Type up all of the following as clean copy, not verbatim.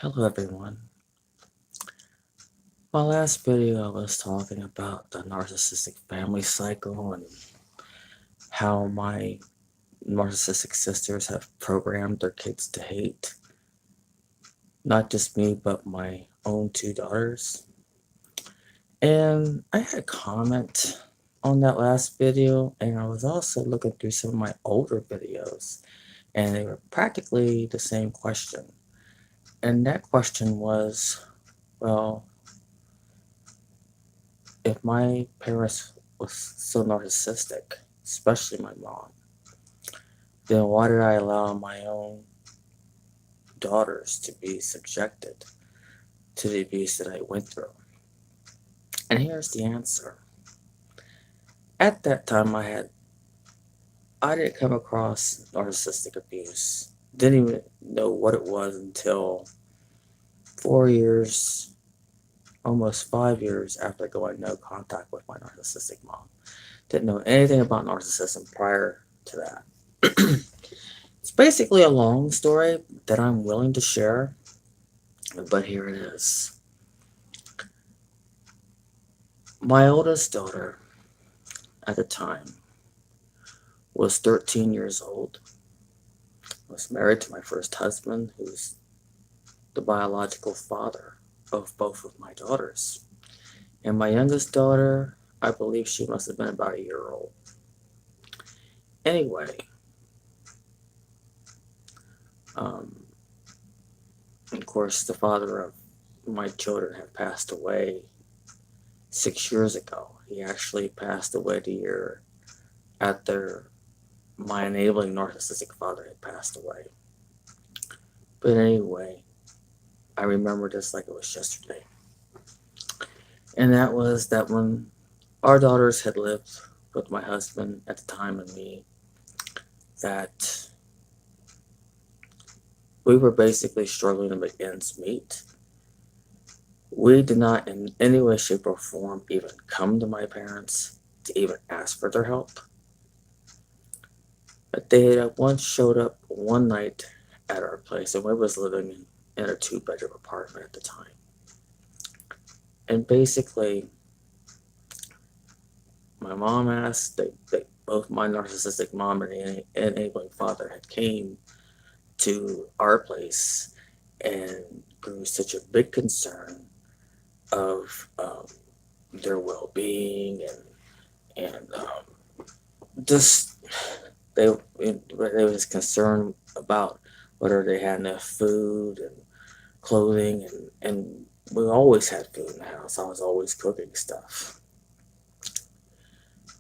Hello everyone. My last video I was talking about the narcissistic family cycle and how my narcissistic sisters have programmed their kids to hate not just me but my own two daughters. And I had a comment on that last video, and I was also looking through some of my older videos, and they were practically the same question. And that question was, well, if my parents was so narcissistic, especially my mom, then why did I allow my own daughters to be subjected to the abuse that I went through? And here's the answer. At that time, I didn't come across narcissistic abuse. Didn't even know what it was until 4 years, almost 5 years after going no contact with my narcissistic mom. Didn't know anything about narcissism prior to that. It's basically a long story that I'm willing to share, but here it is. My oldest daughter at the time was 13 years old, was married to my first husband, who's the biological father of both of my daughters. And my youngest daughter, I believe she must have been about a year old. Anyway, um, of course, the father of my children had passed away 6 years ago. He actually passed away the year after my enabling narcissistic father had passed away. But anyway, I remember this like it was yesterday. And that was that when our daughters had lived with my husband at the time and me, that we were basically struggling to make ends meet. We did not in any way, shape, or form even come to my parents to even ask for their help. But they had once showed up one night at our place, and we was living in a two-bedroom apartment at the time. And basically, my mom asked, both my narcissistic mom and enabling father had came to our place and grew such a big concern of their well-being and just they they was concerned about whether they had enough food and clothing and we always had food in the house. I was always cooking stuff,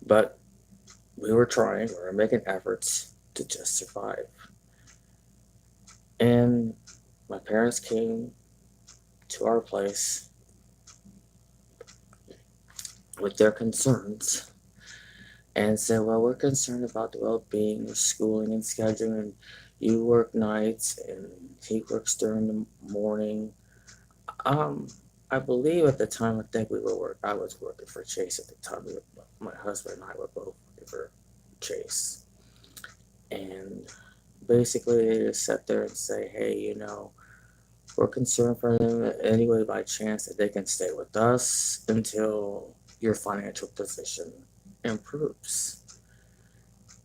but we were trying, we were making efforts to just survive. And my parents came to our place with their concerns and said, well, we're concerned about the well-being of schooling and scheduling, and you work nights and he works during the morning. Um, I believe at the time, I was working for Chase at the time. My husband and I were both working for Chase. And basically they just sat there and say, hey, we're concerned for them anyway by chance that they can stay with us until your financial position improves.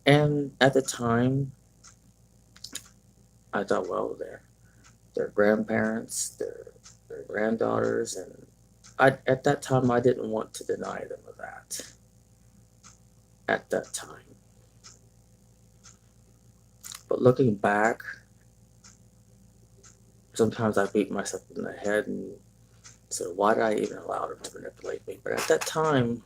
And at the time, I thought, well, they're grandparents, they're granddaughters, and at that time I didn't want to deny them of that. At that time, but looking back, sometimes I beat myself in the head and said, why did I even allow them to manipulate me? But at that time,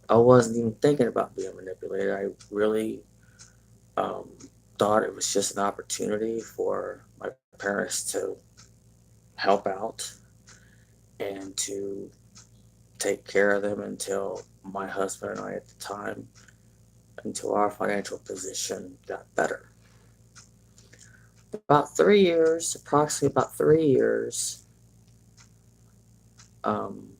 I wasn't even thinking about being manipulated. I really um, thought it was just an opportunity for my parents to help out and to take care of them until my husband and I at the time, until our financial position got better. About 3 years, approximately about 3 years, um,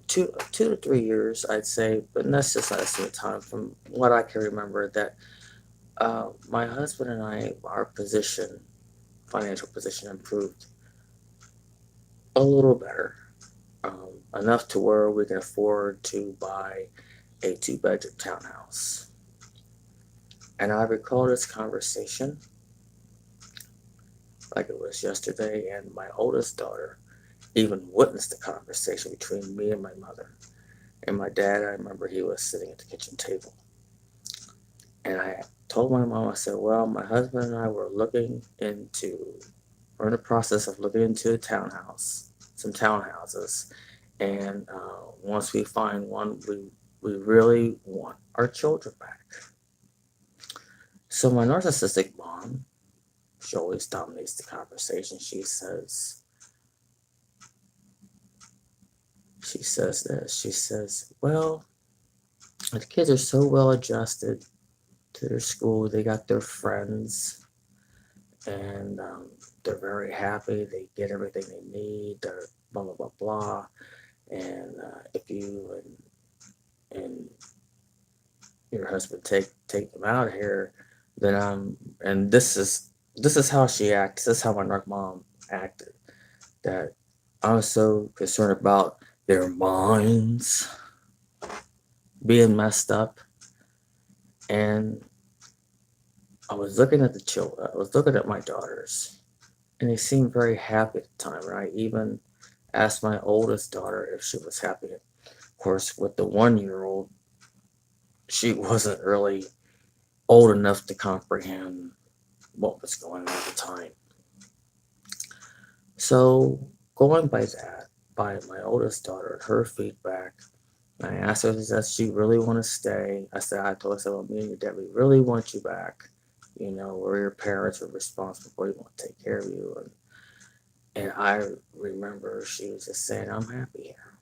2 to 3 years, I'd say, but that's just an estimate time from what I can remember. That my husband and I, our position financial position improved a little better, enough to where we can afford to buy a 2-bedroom townhouse. And I recall this conversation like it was yesterday, and my oldest daughter even witnessed the conversation between me and my mother. And my dad, I remember he was sitting at the kitchen table. And I told my mom, I said, well, my husband and I we're in the process of looking into some townhouses. And once we find one, we really want our children back. So my narcissistic mom, she always dominates the conversation. She says this. She says, well, the kids are so well adjusted to their school. They got their friends, and they're very happy. They get everything they need. They're blah blah blah blah. And if you and your husband take them out of here, then and this is how she acts. This is how my narc mom acted. That I was so concerned about their minds being messed up, and I was looking at the children. I was looking at my daughters, and they seemed very happy at the time. And I even asked my oldest daughter if she was happy. Of course, with the 1-year-old, she wasn't really old enough to comprehend what was going on at the time. So, going by that, by my oldest daughter and her feedback, I asked her, does she really want to stay? I told her, I said, well, me and your dad, we really want you back. You know, we're your parents, we're responsible for you, we want to take care of you. And I remember she was just saying, I'm happy here.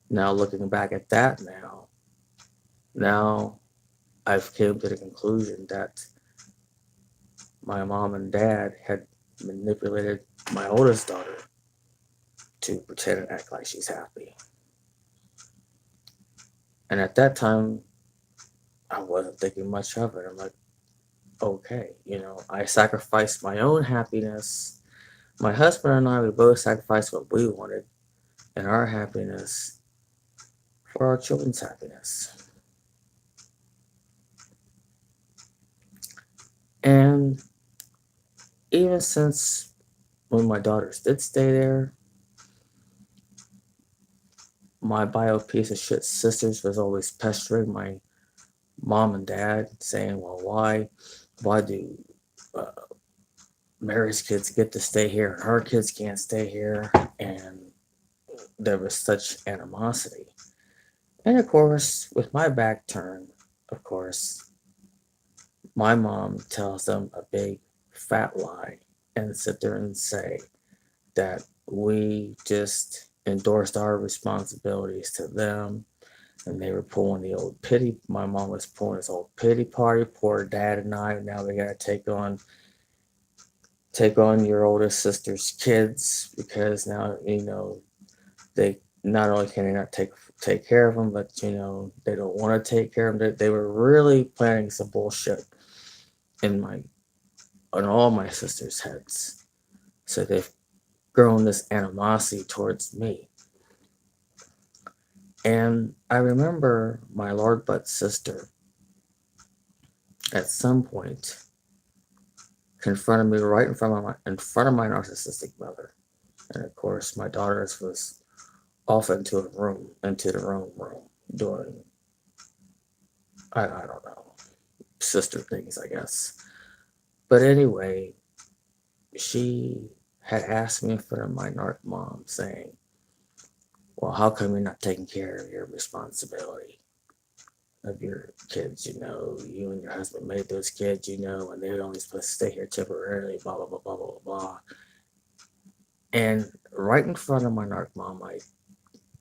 Now, looking back at that now I've came to the conclusion that my mom and dad had manipulated my oldest daughter to pretend and act like she's happy. And at that time, I wasn't thinking much of it. I'm like, okay, I sacrificed my own happiness. My husband and I, we both sacrificed what we wanted and our happiness for our children's happiness. And even since when my daughters did stay there, my bio piece of shit sisters was always pestering my mom and dad, saying, well, why do uh, Mary's kids get to stay here and her kids can't stay here? And there was such animosity. And of course, with my back turned, of course, my mom tells them a big fat lie and sit there and say that we just endorsed our responsibilities to them, and they were pulling the old pity. My mom was pulling this old pity party. Poor dad and I. Now we gotta take on your oldest sister's kids, because now they not only can they not take care of them, but they don't want to take care of them. They were really planning some bullshit in all my sisters' heads. So they've grown this animosity towards me. And I remember my Lord Butt's sister at some point confronted me right in front of my narcissistic mother. And of course my daughters was off into the room doing I don't know, sister things, I guess. But anyway, she had asked me in front of my narc mom, saying, well, how come you're not taking care of your responsibility of your kids? You and your husband made those kids, and they're only supposed to stay here temporarily, blah, blah, blah, blah, blah, blah. And right in front of my narc mom, I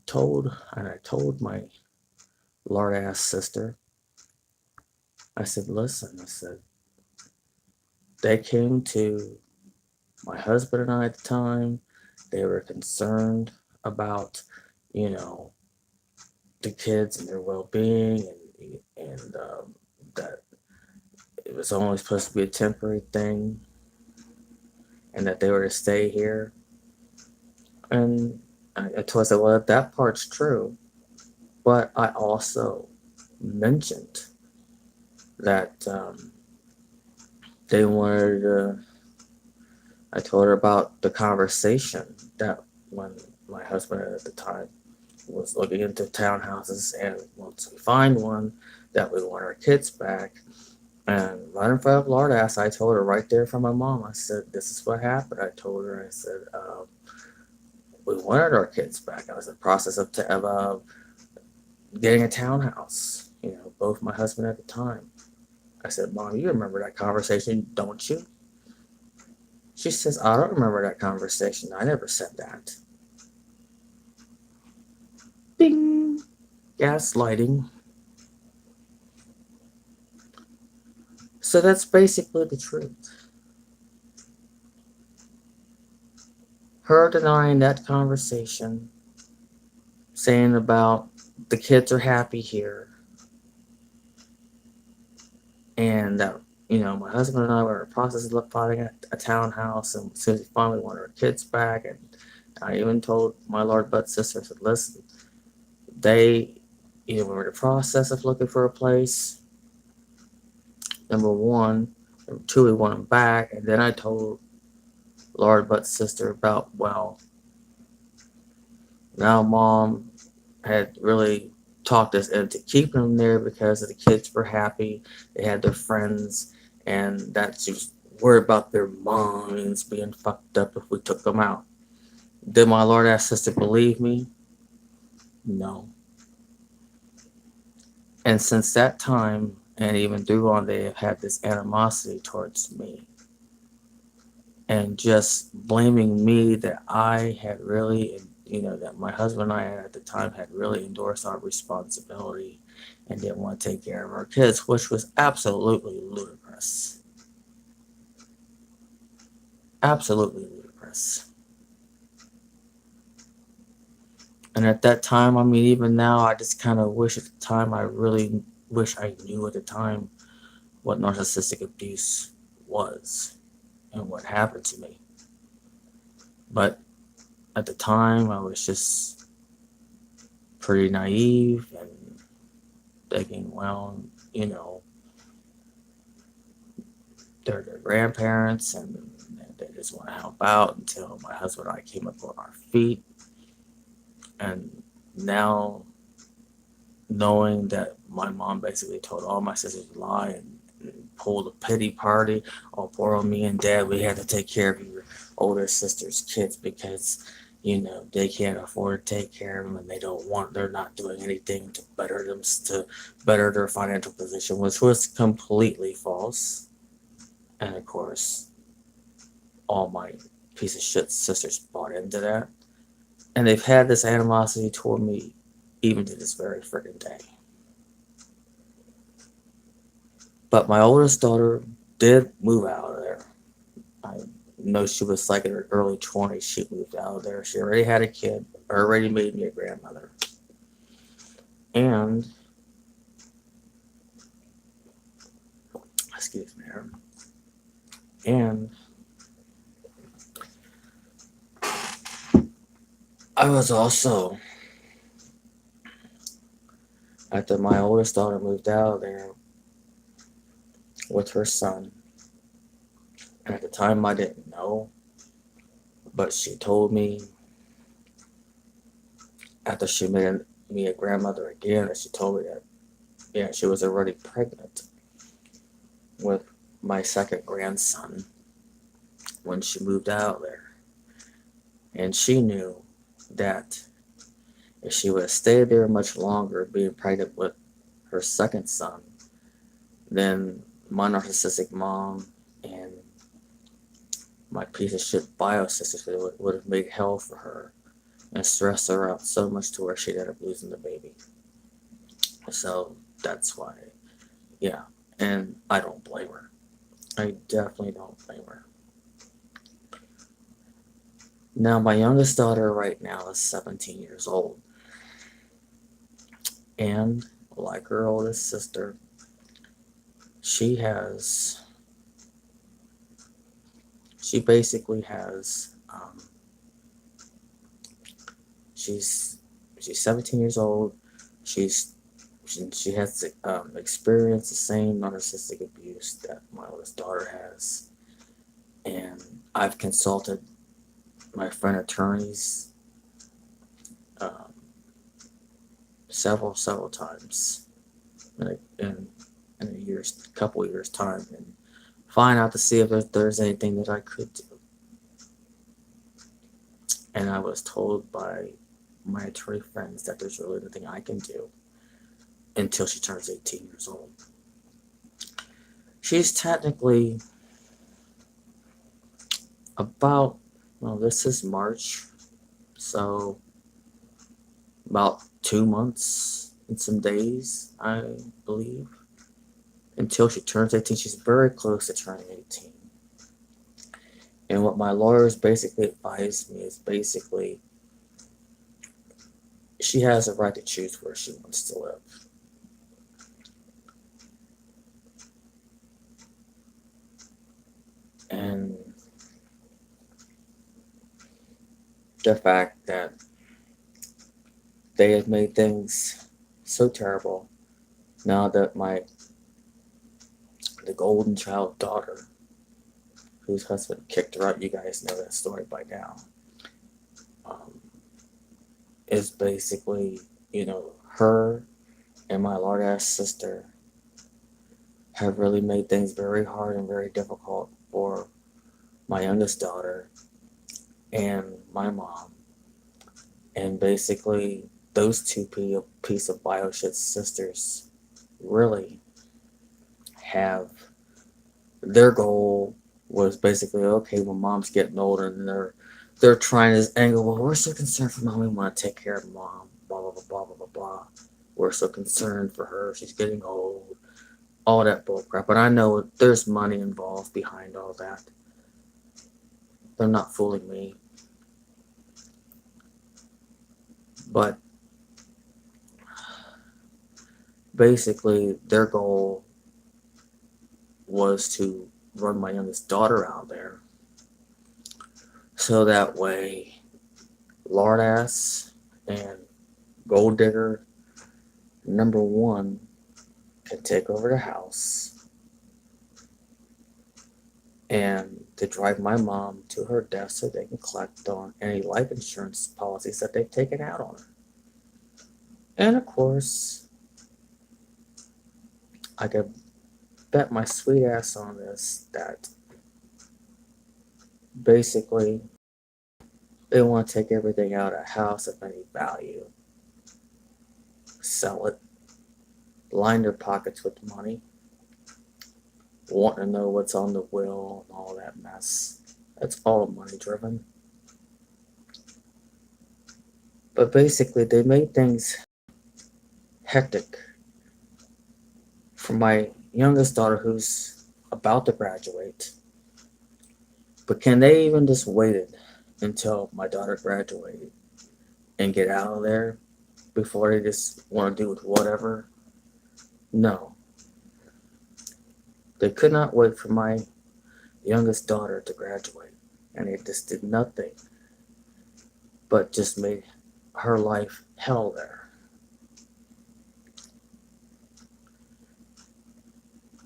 told my lard ass sister, I said, listen, I said, they came to my husband and I at the time. They were concerned about, you know, the kids and their well-being, and that was only supposed to be a temporary thing and that they were to stay here. And I told her, well, if that part's true, but I also mentioned that they wanted to, I told her about the conversation that when my husband at the time was looking into townhouses, and once we find one, that we want our kids back. And right in front of Lord ass, I told her right there from my mom, I said, this is what happened. I told her, I said, we wanted our kids back. I was in the process of getting a townhouse, both my husband at the time. I said, Mom, you remember that conversation, don't you? She says, I don't remember that conversation. I never said that. Ding! Gaslighting. So that's basically the truth. Her denying that conversation, saying about the kids are happy here, and that, my husband and I were in the process of finding a townhouse, and as soon as we finally wanted our kids back, and I even told my Lord Butt sister, I said, listen, they, were in the process of looking for a place, number one. Number two, we want them back. And then I told Lord Butt's sister about, well, now Mom had really talked us into keeping them there because the kids were happy. They had their friends, and that she was worried about their minds being fucked up if we took them out. Did my Lord ass sister believe me? No. And since that time, and even through on, they have had this animosity towards me. And just blaming me that I had really, that my husband and I at the time had really endorsed our responsibility and didn't want to take care of our kids, which was absolutely ludicrous. Absolutely ludicrous. And at that time, even now, I just kind of wish at the time, I really wish I knew at the time what narcissistic abuse was and what happened to me. But at the time, I was just pretty naive and thinking, well, they're their grandparents and they just want to help out, until my husband and I came up on our feet. And now, knowing that my mom basically told all my sisters to lie and pulled a pity party, oh, poor old me and Dad, we had to take care of your older sister's kids because they can't afford to take care of them, and they're not doing anything to better their financial position, which was completely false. And of course, all my piece of shit sisters bought into that, and they've had this animosity toward me even to this very freaking day. But my oldest daughter did move out of there. I know she was like in her early 20s. She moved out of there. She already had a kid, already made me a grandmother. And, excuse me, and I was also, after my oldest daughter moved out of there with her son, and at the time I didn't know, but she told me after she made me a grandmother again, that she told me that, yeah, she was already pregnant with my second grandson when she moved out there. And she knew that if she would have stayed there much longer, being pregnant with her second son, then my narcissistic mom and my piece of shit bio sister would have made hell for her and stressed her out so much to where she'd end up losing the baby. So that's why, yeah. And I don't blame her. I definitely don't blame her. Now, my youngest daughter right now is 17 years old. And like her oldest sister, she has, she basically has, she's, she's 17 years old. She's, she has experienced the same narcissistic abuse that my oldest daughter has. And I've consulted my friend attorneys um, several times in a couple years time, and find out to see if there's anything that I could do. And I was told by my attorney friends that there's really nothing I can do until she turns 18 years old. She's technically about, well, this is March, so about 2 months and some days, I believe, until she turns 18. She's very close to turning 18. And what my lawyers basically advised me is basically she has a right to choose where she wants to live. And the fact that they have made things so terrible now that the golden child daughter, whose husband kicked her out, you guys know that story by now, is basically, her and my lord ass sister have really made things very hard and very difficult for my youngest daughter and my mom. And basically, those two piece of bioshit sisters really have, their goal was basically, okay, well, mom's getting older, and they're trying this angle. Well, we're so concerned for mom. We want to take care of mom. Blah blah blah blah blah blah blah. We're so concerned for her. She's getting old. All that bullcrap. But I know there's money involved behind all that. They're not fooling me. But basically, their goal was to run my youngest daughter out there, so that way lord ass and gold digger number one can take over the house and to drive my mom to her death so they can collect on any life insurance policies that they've taken out on her. And of course, I could bet my sweet ass on this that basically they want to take everything out of a house of any value, sell it, line their pockets with money, wanting to know what's on the will and all that mess. That's all money driven. But basically, they made things hectic for my youngest daughter, who's about to graduate. But can they even just waited until my daughter graduated and get out of there before they just want to do whatever? No. They could not wait for my youngest daughter to graduate, and they just did nothing but just made her life hell there.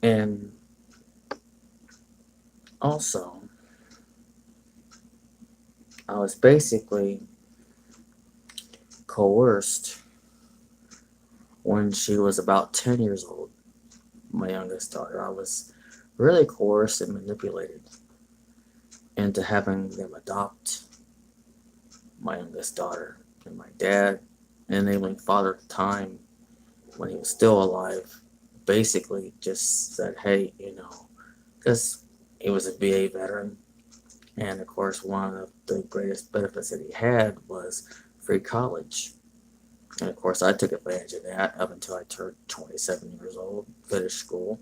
And also, I was basically coerced when she was about 10 years old, my youngest daughter. I was really coerced and manipulated into having them adopt my youngest daughter. And my dad, enabling father at the time, when he was still alive, basically just said, hey, because he was a VA veteran. And of course, one of the greatest benefits that he had was free college. And of course, I took advantage of that up until I turned 27 years old, finished school.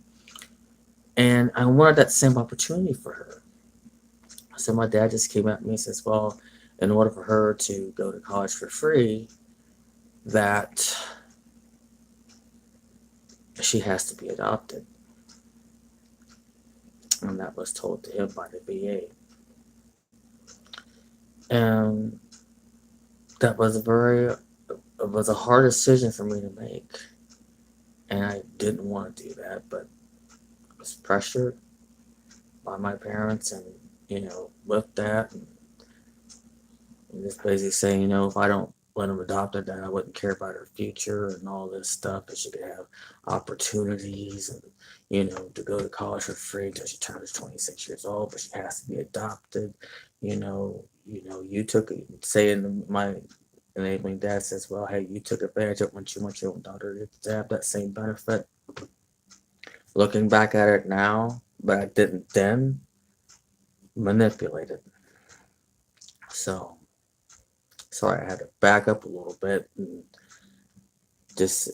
And I wanted that same opportunity for her. So my dad just came at me and says, well, in order for her to go to college for free, that she has to be adopted. and that was told to him by the VA. And that was it was a hard decision for me to make, and I didn't want to do that, but I was pressured by my parents, and with that, and just basically saying, if I don't let them adopt her, then I wouldn't care about her future and all this stuff, that she could have opportunities and to go to college for free until she turns 26 years old, but she has to be adopted. You took it, saying my enabling dad says, well, hey, you took advantage of it when you want your own daughter to have that same benefit. Looking back at it now, but I didn't then, manipulated. So, sorry, I had to back up a little bit and just,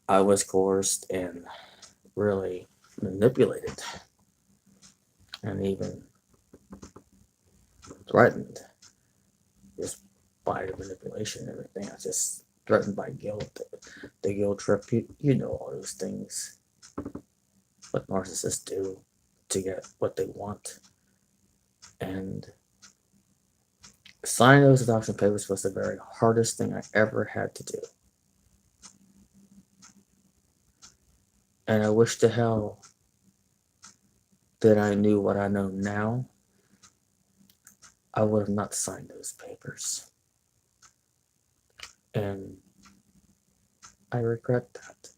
I was coerced and really manipulated and even threatened just by the manipulation and everything. I was just threatened by guilt, the guilt trip, all those things, what narcissists do to get what they want. And signing those adoption papers was the very hardest thing I ever had to do. And I wish to hell that I knew what I know now. I would have not signed those papers. And I regret that.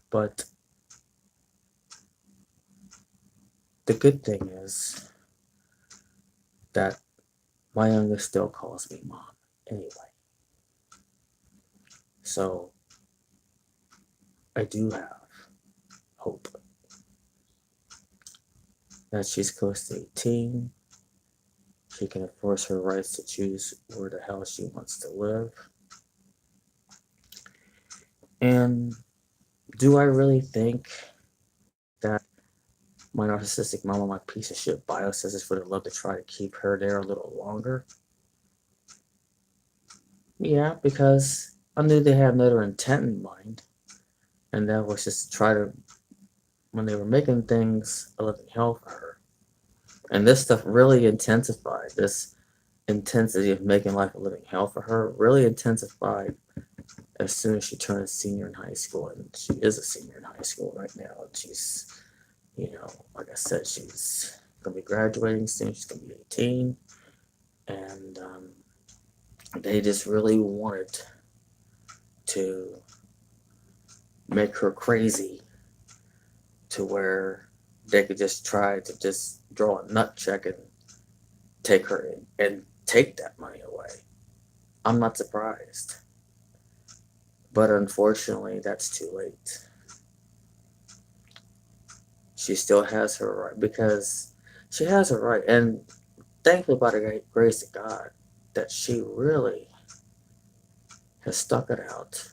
But the good thing is that my youngest still calls me mom anyway. So I do have hope that she's close to 18. She can enforce her rights to choose where the hell she wants to live. And do I really think that my narcissistic mama, my piece of shit biosensors would have loved to try to keep her there a little longer? Yeah, because I knew they had another intent in mind, and that was just to try to, when they were making things a living hell for her. And this stuff really intensified. This intensity of making life a living hell for her really intensified as soon as she turned a senior in high school. And she is a senior in high school right now. And she's, like I said, she's going to be graduating soon. She's going to be 18. And they just really wanted to make her crazy to where they could just try to just draw a nut check and take her in and take that money away. I'm not surprised. But unfortunately, that's too late. She still has her right, because she has her right. And thankfully, by the grace of God, that she really has stuck it out.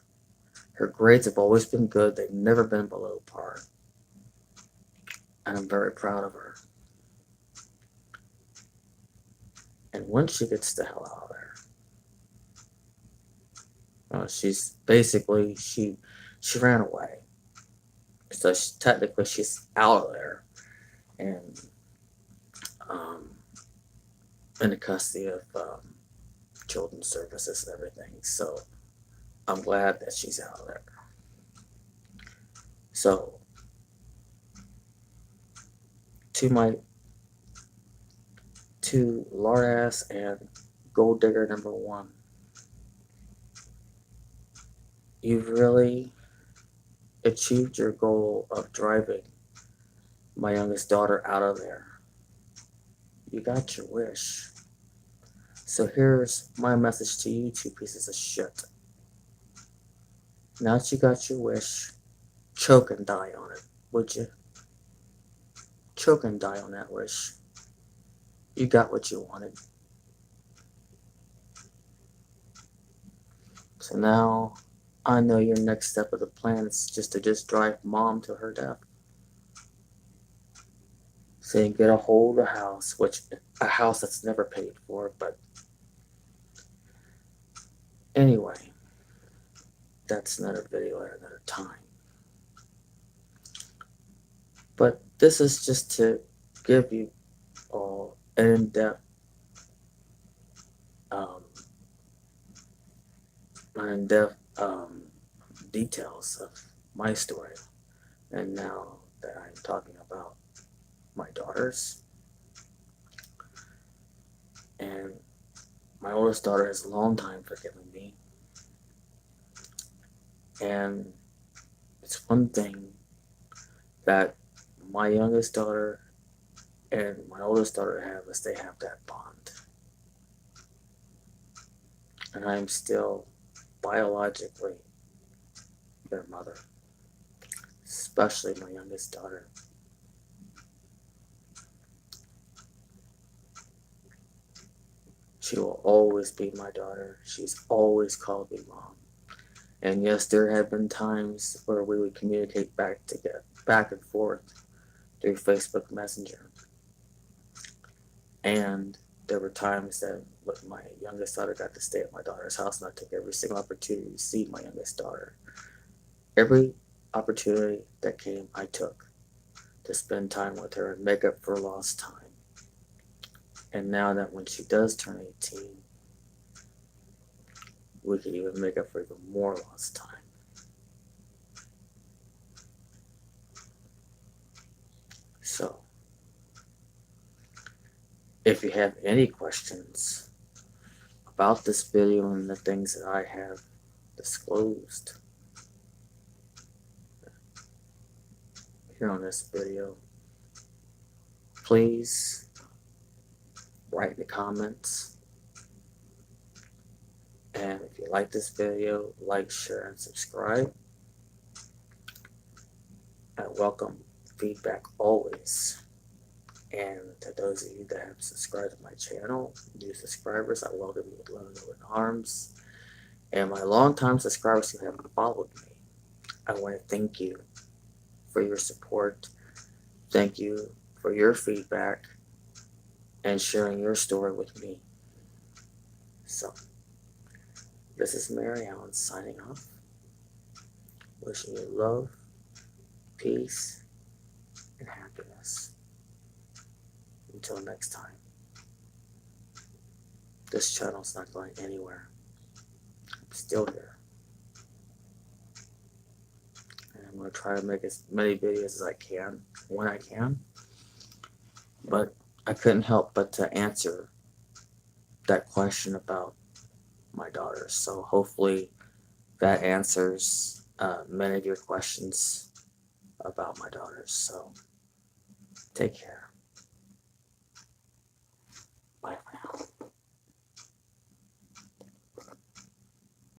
Her grades have always been good. They've never been below par. And I'm very proud of her. And once she gets the hell out of there, she's basically, she ran away. So technically she's out of there and in the custody of children's services and everything. So I'm glad that she's out of there. So to lard ass and gold digger number one, you've really achieved your goal of driving my youngest daughter out of there. You got your wish. So here's my message to you two pieces of shit. Now that you got your wish, choke and die on it, would you? Choke and die on that wish. You got what you wanted. So now I know your next step of the plan is just to drive mom to her death. So you get a hold of the house, a house that's never paid for, but anyway, that's another video at another time. But this is just to give you all an in-depth um, details of my story. And now that I'm talking about my daughters, and my oldest daughter has a long time forgiven me, and it's one thing that my youngest daughter and my oldest daughter have is they have that bond, and I'm still biologically their mother, especially my youngest daughter. She will always be my daughter. She's always called me mom. And yes, there have been times where we would communicate back and forth through Facebook Messenger. And there were times that my youngest daughter got to stay at my daughter's house, and I took every single opportunity to see my youngest daughter. Every opportunity that came, I took to spend time with her and make up for lost time. And now that when she does turn 18, we can even make up for even more lost time. So, if you have any questions about this video and the things that I have disclosed here on this video, please write in the comments. And if you like this video, like, share, and subscribe. I welcome feedback always. And to those of you that have subscribed to my channel, new subscribers, I welcome you with love and open arms. And my longtime subscribers who have followed me, I want to thank you for your support. Thank you for your feedback and sharing your story with me. So, this is Mary Allen signing off. Wishing you love, peace, and happiness. Until next time, this channel's not going anywhere. I'm still here. And I'm going to try to make as many videos as I can when I can. But I couldn't help but to answer that question about my daughters. So hopefully that answers many of your questions about my daughters. So take care.